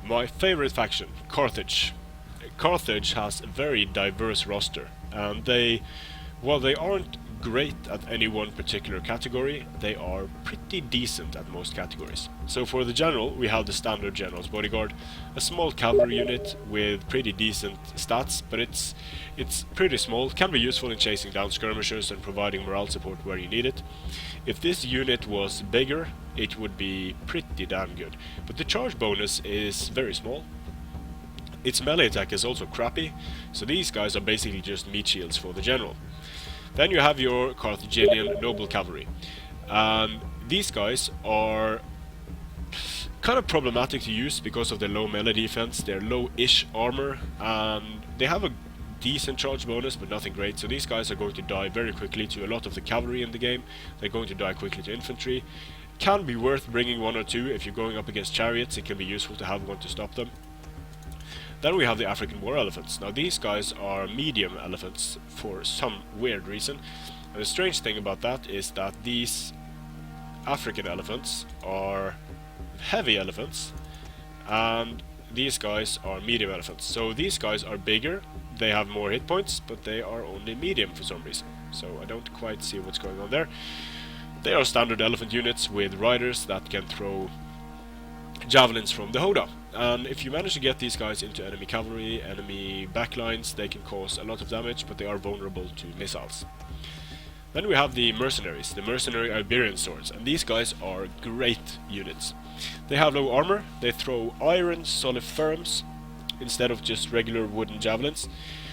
My favorite faction, Carthage. Carthage has a very diverse roster, and while they aren't great at any one particular category, they are pretty decent at most categories. So for the general, we have the standard general's bodyguard, a small cavalry unit with pretty decent stats, but it's pretty small, can be useful in chasing down skirmishers and providing morale support where you need it. If this unit was bigger, it would be pretty damn good, but the charge bonus is very small. Its melee attack is also crappy, so these guys are basically just meat shields for the general. Then you have your Carthaginian noble cavalry, and these guys are kind of problematic to use because of their low melee defense, their low-ish armor, and they have a decent charge bonus but nothing great, so these guys are going to die very quickly to a lot of the cavalry in the game. They're going to die quickly to infantry. Can be worth bringing one or two if you're going up against chariots. It can be useful to have one to stop them. Then we have the African war elephants. Now these guys are medium elephants for some weird reason. And the strange thing about that is that these African elephants are heavy elephants and these guys are medium elephants. So these guys are bigger, they have more hit points, but they are only medium for some reason. So I don't quite see what's going on there. They are standard elephant units with riders that can throw javelins from the Hoda. And if you manage to get these guys into enemy cavalry, enemy backlines, they can cause a lot of damage, but they are vulnerable to missiles. Then we have the mercenaries, the mercenary Iberian swords, and these guys are great units. They have low armor, they throw iron soliferums instead of just regular wooden javelins.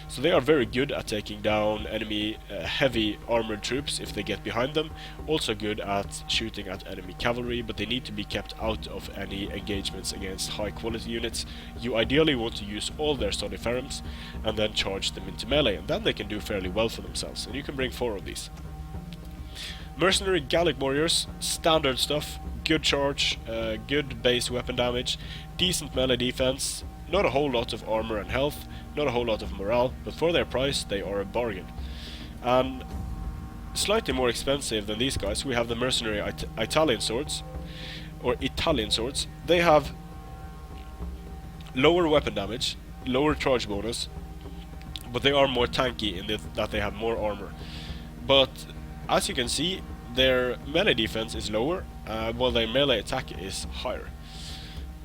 So they are very good at taking down enemy heavy armored troops if they get behind them. Also good at shooting at enemy cavalry, but they need to be kept out of any engagements against high quality units. You ideally want to use all their soliferums and then charge them into melee, and then they can do fairly well for themselves, and you can bring 4 of these. Mercenary Gallic warriors, standard stuff, good charge, good base weapon damage, decent melee defense, not a whole lot of armor and health, not a whole lot of morale, but for their price they are a bargain. And slightly more expensive than these guys, we have the mercenary Italian swords, or Italian swords. They have lower weapon damage, lower charge bonus, but they are more tanky in that they have more armor. But as you can see, their melee defense is lower, while their melee attack is higher.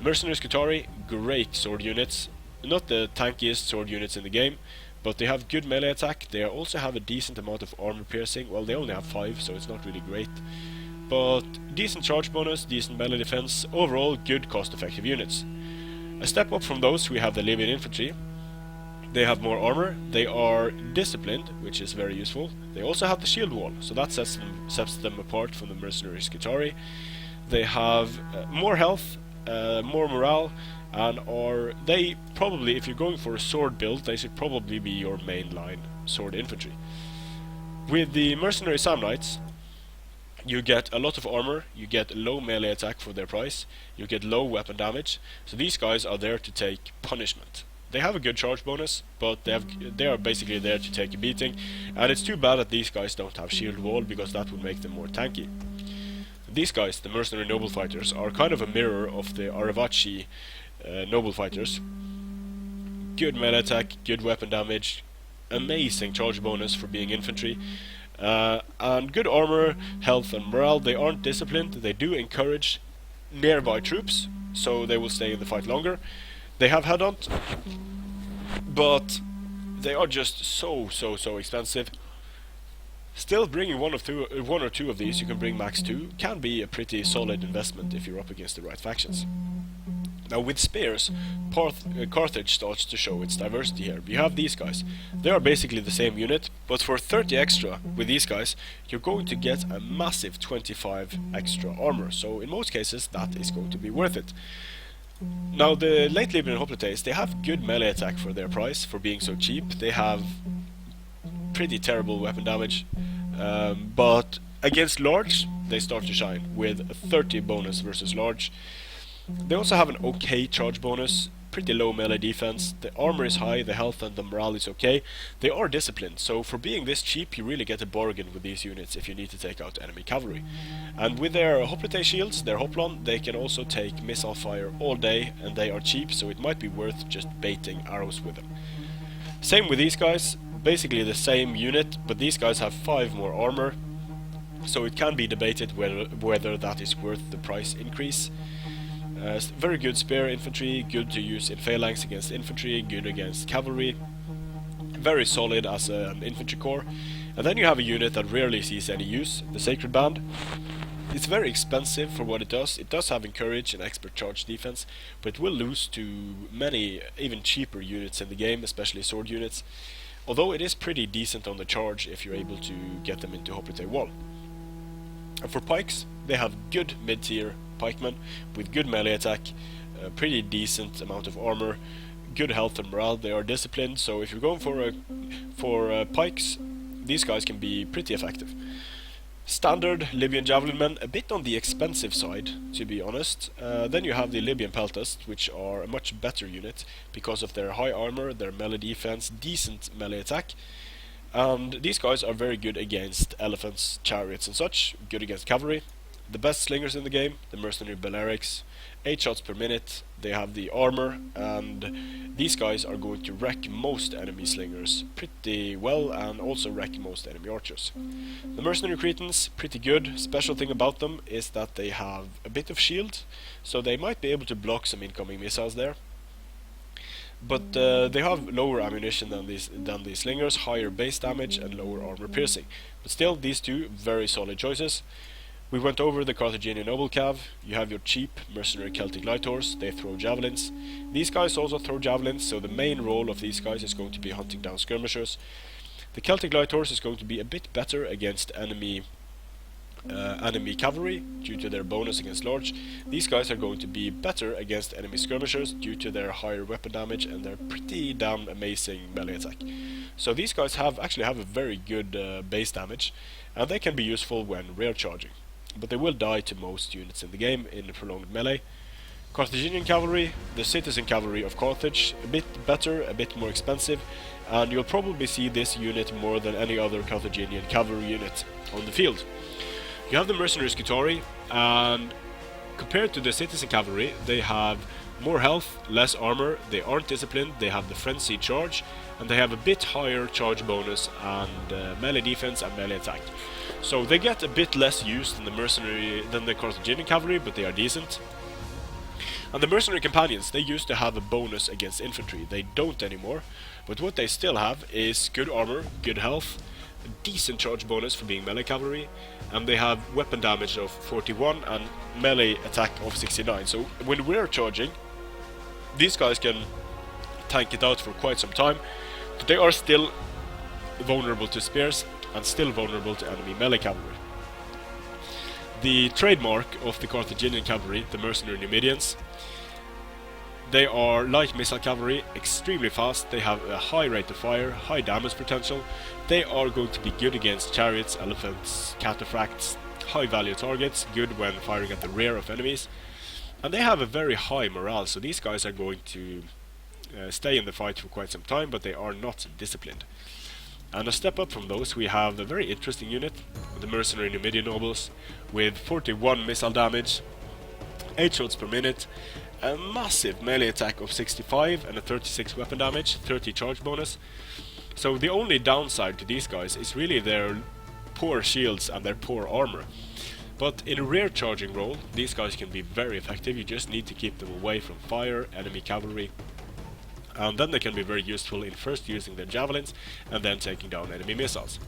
Mercenary Scutari, great sword units. Not the tankiest sword units in the game, but they have good melee attack. They also have a decent amount of armor piercing. Well, they only have 5, so it's not really great. But decent charge bonus, decent melee defense, overall good cost-effective units. A step up from those, we have the Libyan infantry. They have more armor, they are disciplined, which is very useful. They also have the shield wall, so that sets them apart from the mercenary Scutari. They have more health, more morale, and they probably, if you're going for a sword build, they should probably be your mainline sword infantry. With the mercenary Samnites, you get a lot of armor, you get low melee attack for their price, you get low weapon damage, so these guys are there to take punishment. They have a good charge bonus, but they are basically there to take a beating, and it's too bad that these guys don't have shield wall, because that would make them more tanky. These guys, the mercenary noble fighters, are kind of a mirror of the Aravachi noble fighters. Good melee attack, good weapon damage, amazing charge bonus for being infantry, and good armor, health and morale. They aren't disciplined, they do encourage nearby troops, so they will stay in the fight longer. They have headhunt, but they are just so expensive. Still, bringing one or two of these, you can bring max 2, can be a pretty solid investment if you're up against the right factions. Now with spears, Carthage starts to show its diversity here. You have these guys. They are basically the same unit, but for 30 extra with these guys, you're going to get a massive 25 extra armor, so in most cases that is going to be worth it. Now the late Libyan hoplites, they have good melee attack for their price, for being so cheap. They have pretty terrible weapon damage, but against large they start to shine with a 30 bonus versus large. They also have an okay charge bonus, pretty low melee defense, the armor is high, the health and the morale is okay. They are disciplined, so for being this cheap you really get a bargain with these units if you need to take out enemy cavalry. And with their hoplite shields, their hoplon, they can also take missile fire all day, and they are cheap, so it might be worth just baiting arrows with them. Same with these guys, basically the same unit, but these guys have 5 more armor, so it can be debated whether that is worth the price increase. Very good spear infantry, good to use in phalanx against infantry, good against cavalry, very solid as an infantry corps. And then you have a unit that rarely sees any use, the Sacred Band. It's very expensive for what it does. It does have encourage and expert charge defense, but it will lose to many even cheaper units in the game, especially sword units. Although it is pretty decent on the charge if you're able to get them into hoplite wall. And for pikes, they have good mid-tier pikemen with good melee attack, pretty decent amount of armor, good health and morale. They are disciplined, so if you're going for pikes, these guys can be pretty effective. Standard Libyan javelin men, a bit on the expensive side, to be honest. Then you have the Libyan peltasts, which are a much better unit because of their high armor, their melee defense, decent melee attack. And these guys are very good against elephants, chariots and such, good against cavalry. The best slingers in the game, the Mercenary Balearics, 8 shots per minute, they have the armor, and these guys are going to wreck most enemy slingers pretty well, and also wreck most enemy archers. The Mercenary Cretans, pretty good. Special thing about them is that they have a bit of shield, so they might be able to block some incoming missiles there. But they have lower ammunition than these slingers, higher base damage and lower armor piercing. But still, these two very solid choices. We went over the Carthaginian Noble Cav. You have your cheap mercenary Celtic Light Horse, they throw javelins. These guys also throw javelins, so the main role of these guys is going to be hunting down skirmishers. The Celtic Light Horse is going to be a bit better against enemy cavalry due to their bonus against large. These guys are going to be better against enemy skirmishers due to their higher weapon damage and their pretty damn amazing melee attack. So these guys actually have a very good base damage, and they can be useful when rear charging. But they will die to most units in the game in a prolonged melee. Carthaginian cavalry, the citizen cavalry of Carthage, a bit better, a bit more expensive, and you'll probably see this unit more than any other Carthaginian cavalry unit on the field. You have the mercenary Scutari, and compared to the citizen cavalry, they have more health, less armor, they aren't disciplined, they have the frenzy charge, and they have a bit higher charge bonus and melee defense and melee attack. So they get a bit less use than the Carthaginian cavalry, but they are decent. And the mercenary companions, they used to have a bonus against infantry. They don't anymore, but what they still have is good armor, good health, a decent charge bonus for being melee cavalry, and they have weapon damage of 41 and melee attack of 69. So when we're charging, these guys can tank it out for quite some time, but they are still vulnerable to spears and still vulnerable to enemy melee cavalry. The trademark of the Carthaginian cavalry, the mercenary Numidians, they are light missile cavalry, extremely fast, they have a high rate of fire, high damage potential, they are going to be good against chariots, elephants, cataphracts, high value targets, good when firing at the rear of enemies, and they have a very high morale, so these guys are going to stay in the fight for quite some time, but they are not disciplined. And a step up from those, we have a very interesting unit, the Mercenary Numidian Nobles, with 41 missile damage, 8 shots per minute, a massive melee attack of 65 and a 36 weapon damage, 30 charge bonus. So the only downside to these guys is really their poor shields and their poor armor. But in a rear charging role, these guys can be very effective. You just need to keep them away from fire, enemy cavalry, and then they can be very useful in first using their javelins and then taking down enemy missiles.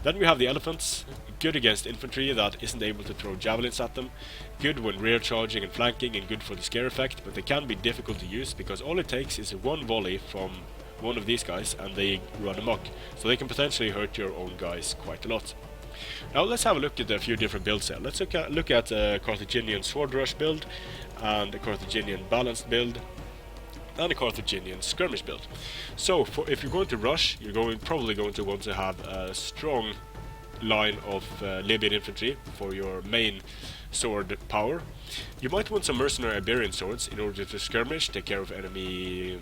Then we have the elephants, good against infantry that isn't able to throw javelins at them, good when rear charging and flanking and good for the scare effect, but they can be difficult to use because all it takes is one volley from one of these guys and they run amok, so they can potentially hurt your own guys quite a lot. Now let's have a look at a few different builds here. Let's look at a Carthaginian sword rush build and a Carthaginian balanced build and a Carthaginian skirmish build. So if you're going to rush, you're probably going to want to have a strong line of Libyan infantry for your main sword power. You might want some mercenary Iberian swords in order to skirmish, take care of enemy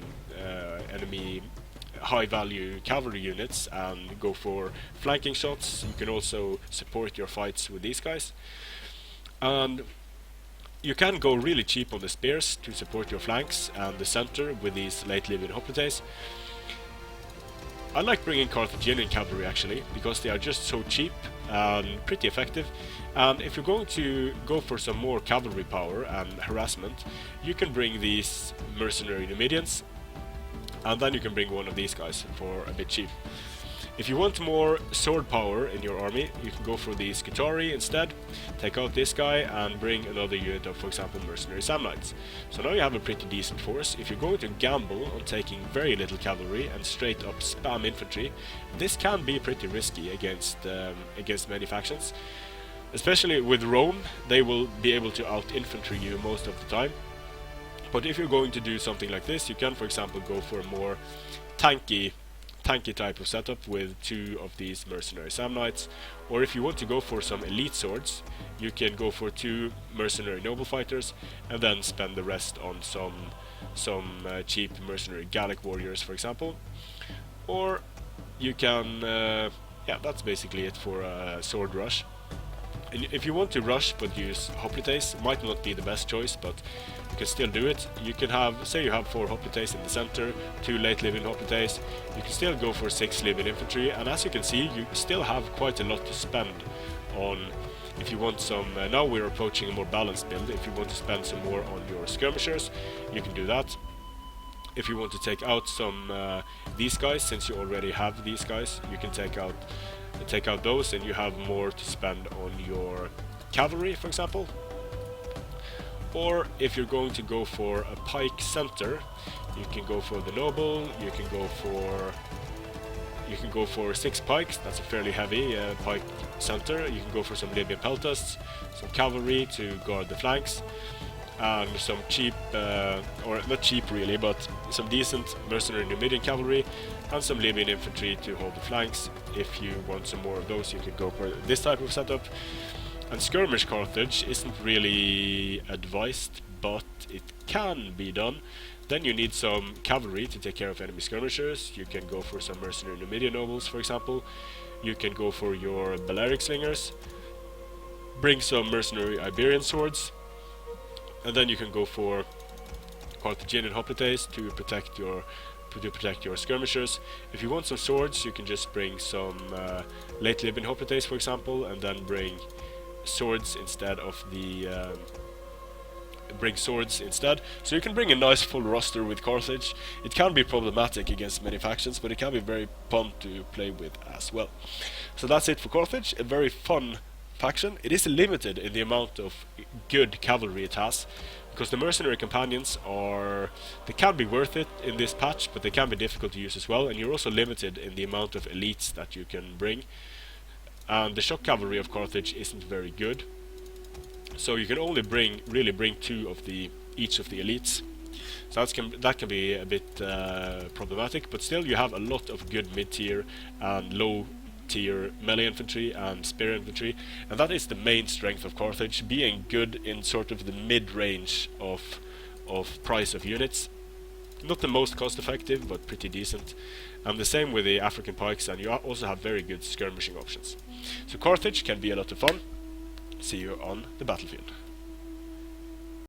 high value cavalry units and go for flanking shots. You can also support your fights with these guys. And you can go really cheap on the spears to support your flanks and the center with these late living hoplites. I like bringing Carthaginian cavalry actually, because they are just so cheap and pretty effective. And if you're going to go for some more cavalry power and harassment, you can bring these mercenary Numidians, and then you can bring one of these guys for a bit cheap. If you want more sword power in your army, you can go for the Skirmishers instead, take out this guy and bring another unit of, for example, mercenary Samnites. So now you have a pretty decent force. If you're going to gamble on taking very little cavalry and straight up spam infantry, this can be pretty risky against many factions. Especially with Rome, they will be able to out-infantry you most of the time. But if you're going to do something like this, you can, for example, go for a more tanky type of setup with 2 of these mercenary Samnites. Or if you want to go for some elite swords, you can go for 2 mercenary noble fighters and then spend the rest on some cheap mercenary Gallic warriors, for example. Or you can yeah, that's basically it for a sword rush. And if you want to rush but use hoplites, might not be the best choice, but you can still do it. You can have, say you have 4 hoplites in the center, 2 late living hoplites, you can still go for 6 living infantry, and as you can see, you still have quite a lot to spend on. If you want some, now we're approaching a more balanced build. If you want to spend some more on your skirmishers, you can do that. If you want to take out some these guys, since you already have these guys, you can take out those, and you have more to spend on your cavalry, for example. Or if you're going to go for a pike center, you can go for the noble. You can go for 6 pikes. That's a fairly heavy pike center. You can go for some Libyan peltasts, some cavalry to guard the flanks, and some cheap, or not cheap really, but some decent mercenary Numidian cavalry, and some Libyan infantry to hold the flanks. If you want some more of those, you can go for this type of setup. And skirmish Carthage isn't really advised, but it can be done. Then you need some cavalry to take care of enemy skirmishers. You can go for some mercenary Numidian nobles, for example. You can go for your Balearic slingers. Bring some mercenary Iberian swords. And then you can go for Carthaginian hoplites to protect your skirmishers. If you want some swords, you can just bring some late Libyan hoplites, for example, and then bring swords instead of the so you can bring a nice full roster with Carthage. It can be problematic against many factions, but it can be very fun to play with as well. So that's it for Carthage, a very fun faction. It is limited in the amount of good cavalry it has, because the mercenary companions they can be worth it in this patch, but they can be difficult to use as well, and you're also limited in the amount of elites that you can bring. And the shock cavalry of Carthage isn't very good, so you can only really bring 2 of each of the elites. So that can be a bit problematic, but still you have a lot of good mid-tier and low-tier melee infantry and spear infantry, and that is the main strength of Carthage, being good in sort of the mid-range of price of units. Not the most cost-effective, but pretty decent. And the same with the African pikes, and you also have very good skirmishing options. So Carthage can be a lot of fun. See you on the battlefield.